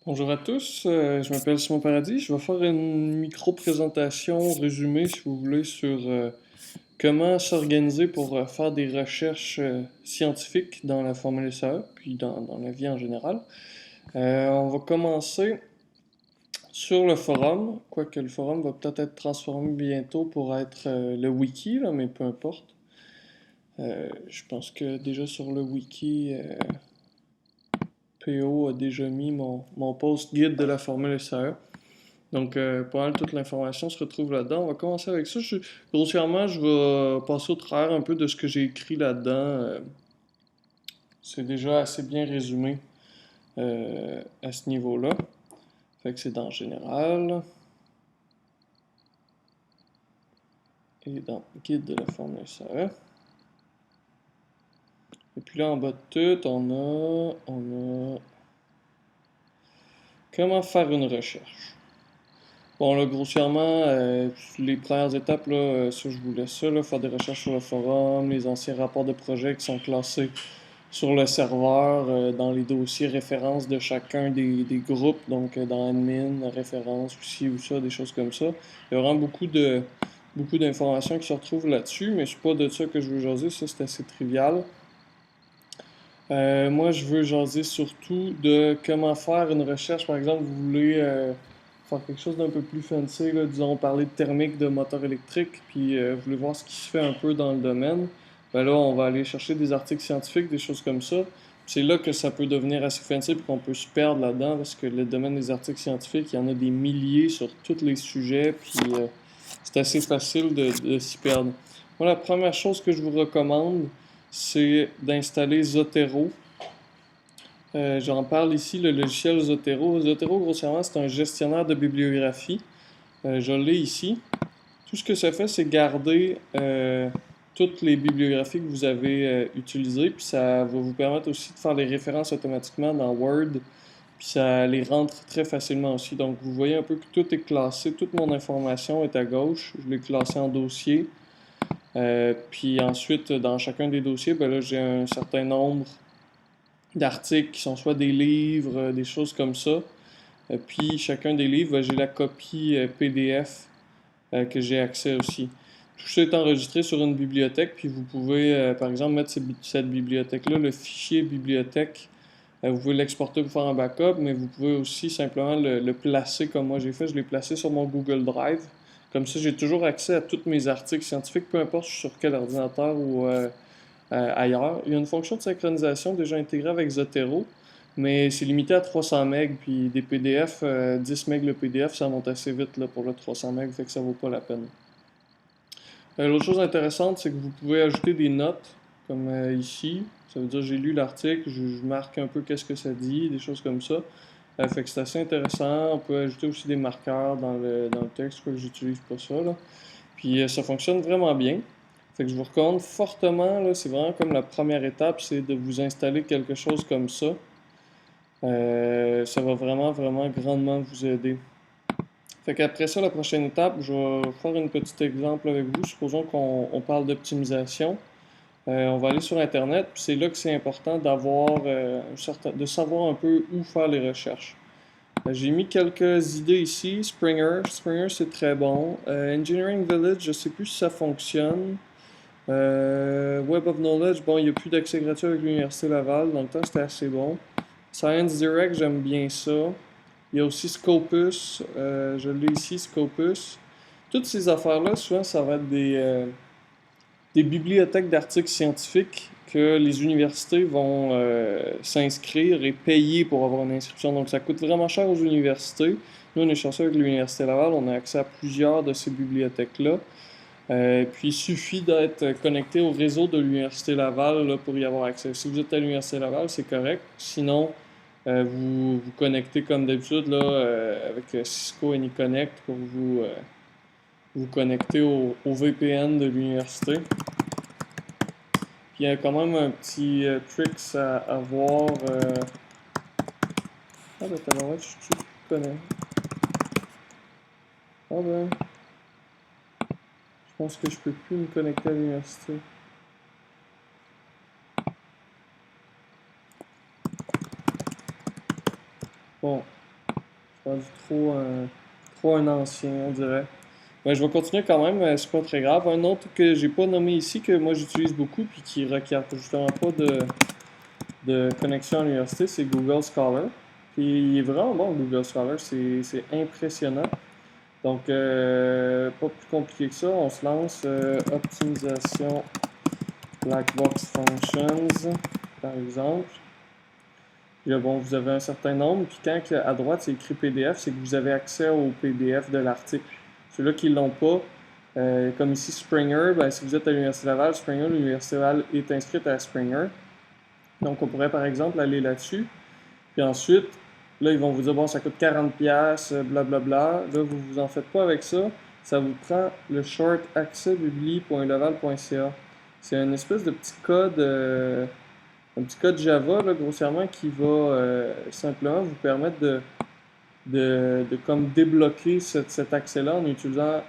Bonjour à tous, je m'appelle Simon Paradis. Je vais faire une micro-présentation résumée, si vous voulez, sur comment s'organiser pour faire des recherches scientifiques dans la formule SAE, puis dans la vie en général. On va commencer sur le forum, quoique le forum va peut-être être transformé bientôt pour être le wiki, là, mais peu importe. Je pense que déjà sur le wiki, PO a déjà mis mon post guide de la formule SAE. Donc, pas mal toute l'information se retrouve là-dedans. On va commencer avec ça. Grossièrement, je vais passer au travers un peu de ce que j'ai écrit là-dedans. C'est déjà assez bien résumé à ce niveau-là. Fait que c'est dans général et dans guide de la formule SAE. Et puis là, en bas de tout, on a comment faire une recherche. Bon, là, grossièrement, les premières étapes, là, ça, je vous laisse ça, là, faire des recherches sur le forum, les anciens rapports de projet qui sont classés sur le serveur, dans les dossiers références de chacun des groupes, donc dans admin, référence, ci ou ça, des choses comme ça. Il y a vraiment beaucoup d'informations qui se retrouvent là-dessus, mais c'est pas de ça que je veux jaser, ça c'est assez trivial. Moi, je veux jaser surtout de comment faire une recherche. Par exemple, vous voulez faire quelque chose d'un peu plus fancy, là, disons parler de thermique de moteur électrique, puis vous voulez voir ce qui se fait un peu dans le domaine. Ben là, on va aller chercher des articles scientifiques, des choses comme ça. C'est là que ça peut devenir assez fancy, puis qu'on peut se perdre là-dedans, parce que le domaine des articles scientifiques, il y en a des milliers sur tous les sujets, puis c'est assez facile de s'y perdre. Moi, la première chose que je vous recommande, c'est d'installer Zotero. J'en parle ici, le logiciel Zotero. Zotero, grossièrement, c'est un gestionnaire de bibliographie. Je l'ai ici. Tout ce que ça fait, c'est garder toutes les bibliographies que vous avez utilisées, puis ça va vous permettre aussi de faire les références automatiquement dans Word, puis ça les rentre très facilement aussi. Donc, vous voyez un peu que tout est classé, toute mon information est à gauche. Je l'ai classé en dossier. Puis ensuite, dans chacun des dossiers, ben là, j'ai un certain nombre d'articles qui sont soit des livres, des choses comme ça. Puis chacun des livres, ben, j'ai la copie PDF que j'ai accès aussi. Tout ça est enregistré sur une bibliothèque, puis vous pouvez, par exemple, mettre cette bibliothèque-là, le fichier bibliothèque. Vous pouvez l'exporter pour faire un backup, mais vous pouvez aussi simplement le placer comme moi j'ai fait. Je l'ai placé sur mon Google Drive. Comme ça, j'ai toujours accès à tous mes articles scientifiques, peu importe sur quel ordinateur ou ailleurs. Il y a une fonction de synchronisation déjà intégrée avec Zotero, mais c'est limité à 300 MB, puis des PDF, 10 MB le PDF, ça monte assez vite là, pour le 300 MB, fait que ça vaut pas la peine. L'autre chose intéressante, c'est que vous pouvez ajouter des notes, comme ici. Ça veut dire j'ai lu l'article, je marque un peu qu'est-ce que ça dit, des choses comme ça. Fait que c'est assez intéressant. On peut ajouter aussi des marqueurs dans le texte, que j'utilise pas ça, là. Puis ça fonctionne vraiment bien. Fait que je vous recommande fortement, là, c'est vraiment comme la première étape, c'est de vous installer quelque chose comme ça. Ça va vraiment grandement vous aider. Fait qu'après ça, la prochaine étape, je vais faire un petit exemple avec vous. Supposons qu'on parle d'optimisation. On va aller sur Internet, puis c'est là que c'est important d'avoir de savoir un peu où faire les recherches. J'ai mis quelques idées ici. Springer c'est très bon. Engineering Village, je sais plus si ça fonctionne. Web of Knowledge, bon, il n'y a plus d'accès gratuit avec l'Université Laval. Dans le temps, c'était assez bon. Science Direct, j'aime bien ça. Il y a aussi Scopus. Je l'ai ici, Scopus. Toutes ces affaires-là, souvent, ça va être des bibliothèques d'articles scientifiques que les universités vont s'inscrire et payer pour avoir une inscription. Donc, ça coûte vraiment cher aux universités. Nous, on est chanceux avec l'Université Laval, on a accès à plusieurs de ces bibliothèques-là. Puis il suffit d'être connecté au réseau de l'Université Laval là, pour y avoir accès. Si vous êtes à l'Université Laval, c'est correct. Sinon, vous vous connectez comme d'habitude là, avec Cisco AnyConnect pour vous connecter au VPN de l'université. Puis il y a quand même un petit tricks à avoir. Ah ben tabarouette, je connais. Ah ben, je pense que je peux plus me connecter à l'université. Bon. rendu trop un ancien, on dirait. Mais je vais continuer quand même, c'est pas très grave. Un autre que j'ai pas nommé ici, que moi j'utilise beaucoup, puis qui requiert justement pas de connexion à l'université, c'est Google Scholar. Puis il est vraiment bon, Google Scholar, c'est impressionnant. Donc, pas plus compliqué que ça, on se lance. Optimisation Blackbox Functions, par exemple. Puis là, bon, vous avez un certain nombre, puis quand à droite c'est écrit PDF, c'est que vous avez accès au PDF de l'article. Ceux-là qui ne l'ont pas, comme ici Springer, ben, si vous êtes à l'Université Laval, Springer, l'Université Laval est inscrite à Springer. Donc, on pourrait par exemple aller là-dessus. Puis ensuite, là, ils vont vous dire, bon, ça coûte 40$, blablabla. Là, vous vous en faites pas avec ça. Ça vous prend le short accès.bibli.laval.ca. C'est une espèce de un petit code Java, là, grossièrement, qui va simplement vous permettre de comme débloquer cet accès-là en utilisant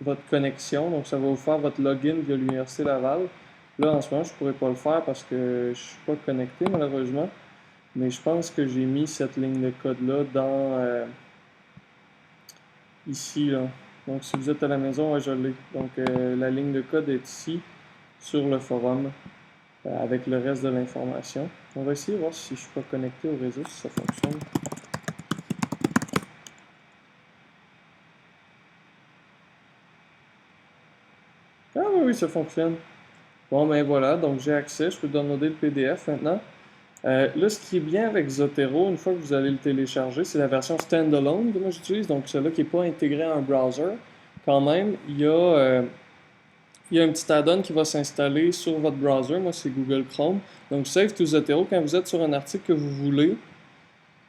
votre connexion. Donc, ça va vous faire votre login via l'Université Laval. Là, en ce moment, je ne pourrais pas le faire parce que je suis pas connecté, malheureusement. Mais je pense que j'ai mis cette ligne de code-là dans ici, là. Donc, si vous êtes à la maison, ouais, je l'ai. Donc, la ligne de code est ici, sur le forum, avec le reste de l'information. On va essayer de voir si je suis pas connecté au réseau, si ça fonctionne. Ah oui, oui, ça fonctionne. Bon, ben voilà, donc j'ai accès, je peux downloader le PDF maintenant. Là, ce qui est bien avec Zotero, une fois que vous allez le télécharger, c'est la version standalone que moi j'utilise, donc celle-là qui n'est pas intégrée à un browser. Quand même, il y a un petit add-on qui va s'installer sur votre browser. Moi, c'est Google Chrome. Donc, Save to Zotero, quand vous êtes sur un article que vous voulez,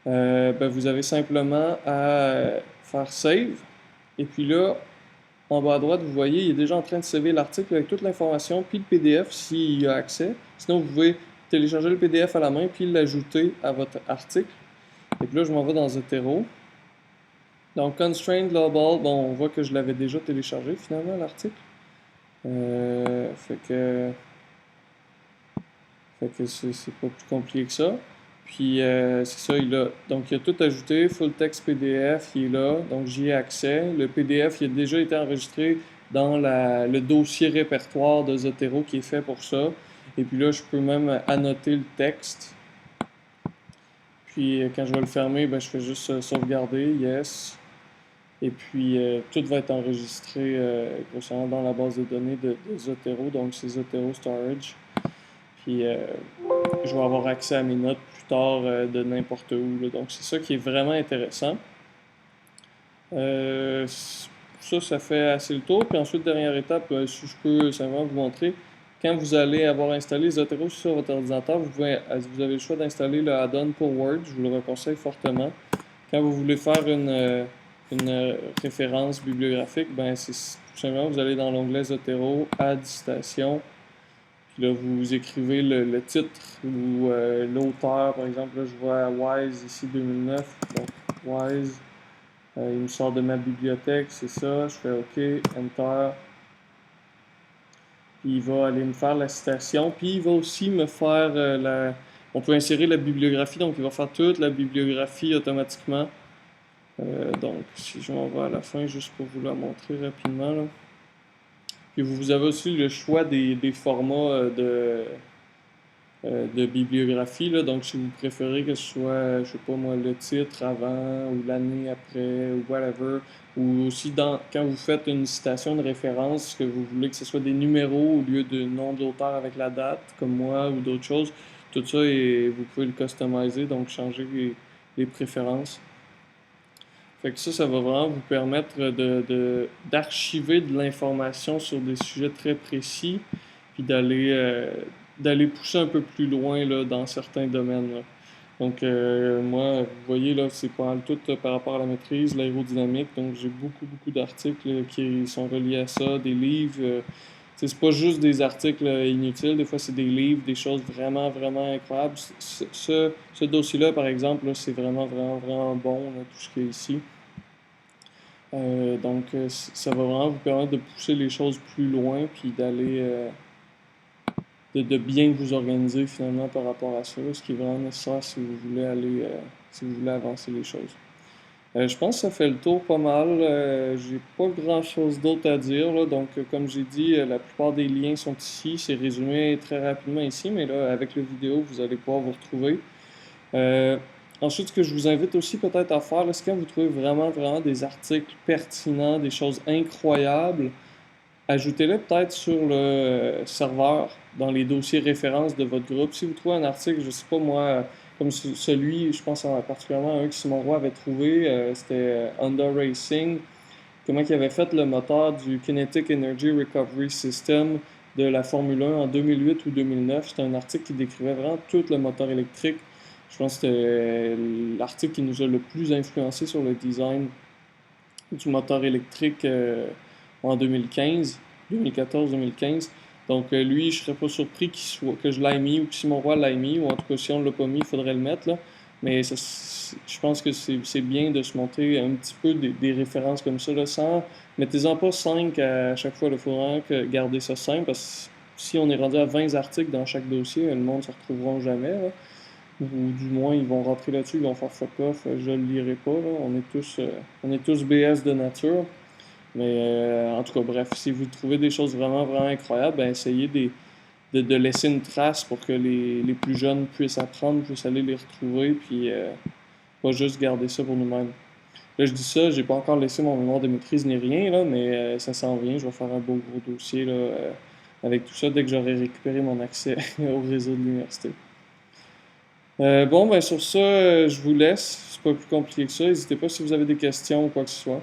ben, vous avez simplement à faire Save. Et puis là, en bas à droite, vous voyez, il est déjà en train de sauver l'article avec toute l'information, puis le PDF s'il y a accès. Sinon, vous pouvez télécharger le PDF à la main, puis l'ajouter à votre article. Et puis là, je m'en vais dans Zotero. Donc, Constraint Global, bon, on voit que je l'avais déjà téléchargé finalement, l'article. Fait que c'est pas plus compliqué que ça. Puis c'est ça, donc il a tout ajouté, full text PDF, il est là, donc j'y ai accès. Le PDF, il a déjà été enregistré dans le dossier répertoire de Zotero qui est fait pour ça. Et puis là, je peux même annoter le texte. Puis quand je vais le fermer, ben, je fais juste sauvegarder, yes. Et puis tout va être enregistré grossièrement dans la base de données de Zotero, donc c'est Zotero Storage. Puis je vais avoir accès à mes notes plus tard de n'importe où, là. Donc c'est ça qui est vraiment intéressant. Ça fait assez le tour. Puis ensuite, dernière étape, si je peux simplement vous montrer, quand vous allez avoir installé Zotero sur votre ordinateur, vous avez le choix d'installer le add-on pour Word. Je vous le conseille fortement. Quand vous voulez faire une référence bibliographique, ben c'est tout simplement, vous allez dans l'onglet Zotero, Add citation. Puis là, vous écrivez le titre ou l'auteur. Par exemple, là, je vois Wise ici 2009. Donc, Wise, il me sort de ma bibliothèque, c'est ça. Je fais OK, Enter. Puis il va aller me faire la citation. Puis il va aussi me faire On peut insérer la bibliographie, donc il va faire toute la bibliographie automatiquement. Donc, si je m'en vais à la fin, juste pour vous la montrer rapidement, là. Puis vous avez aussi le choix des formats de bibliographie, là. Donc, si vous préférez que ce soit, je sais pas moi, le titre avant ou l'année après ou whatever, ou aussi quand vous faites une citation de référence, que vous voulez que ce soit des numéros au lieu de nom d'auteur avec la date, comme moi, ou d'autres choses, tout ça, et vous pouvez le customiser, donc changer les préférences. Fait que ça va vraiment vous permettre d'archiver de l'information sur des sujets très précis, puis d'aller pousser un peu plus loin là, dans certains domaines, là. Donc, moi, vous voyez, là, c'est pas mal tout par rapport à la maîtrise, l'aérodynamique. Donc, j'ai beaucoup d'articles qui sont reliés à ça, des livres. C'est pas juste des articles inutiles, des fois, c'est des livres, des choses vraiment incroyables. Ce dossier-là, par exemple, là, c'est vraiment bon, là, tout ce qu'il y a ici. Donc, ça va vraiment vous permettre de pousser les choses plus loin, puis de bien vous organiser finalement par rapport à ça, ce qui est vraiment nécessaire si vous voulez si vous voulez avancer les choses. Je pense que ça fait le tour pas mal. J'ai pas grand-chose d'autre à dire, là. Donc, comme j'ai dit, la plupart des liens sont ici. C'est résumé très rapidement ici, mais là, avec la vidéo, vous allez pouvoir vous retrouver. Euh, Ensuite, ce que je vous invite aussi peut-être à faire, là, c'est quand vous trouvez vraiment des articles pertinents, des choses incroyables, ajoutez-le peut-être sur le serveur, dans les dossiers références de votre groupe. Si vous trouvez un article, je sais pas moi, comme celui, je pense particulièrement un que Simon Roy avait trouvé, c'était Honda Racing, comment il avait fait le moteur du Kinetic Energy Recovery System de la Formule 1 en 2008 ou 2009. C'était un article qui décrivait vraiment tout le moteur électrique. Je pense que c'était l'article qui nous a le plus influencé sur le design du moteur électrique en 2015, 2014-2015. Donc lui, je serais pas surpris que je l'aille mis ou que Simon Roy l'aille mis, ou en tout cas si on ne l'a pas mis, il faudrait le mettre là. Mais ça, je pense que c'est bien de se montrer un petit peu des références comme ça, là, sans, mettez-en pas 5 à chaque fois, il faudra garder ça simple, parce que si on est rendu à 20 articles dans chaque dossier, le monde ne se retrouvera jamais, là. Ou du moins ils vont rentrer là-dessus, ils vont faire fuck off, je le lirai pas, là. On est tous BS de nature. Mais en tout cas, bref, si vous trouvez des choses vraiment incroyables, ben essayez de laisser une trace pour que les plus jeunes puissent apprendre, puissent aller les retrouver, puis pas juste garder ça pour nous-mêmes. Là, je dis ça, j'ai pas encore laissé mon mémoire de maîtrise ni rien, là, mais ça s'en vient. Je vais faire un beau gros dossier là, avec tout ça dès que j'aurai récupéré mon accès au réseau de l'université. Bon, ben sur ça, je vous laisse. C'est pas plus compliqué que ça. N'hésitez pas si vous avez des questions ou quoi que ce soit.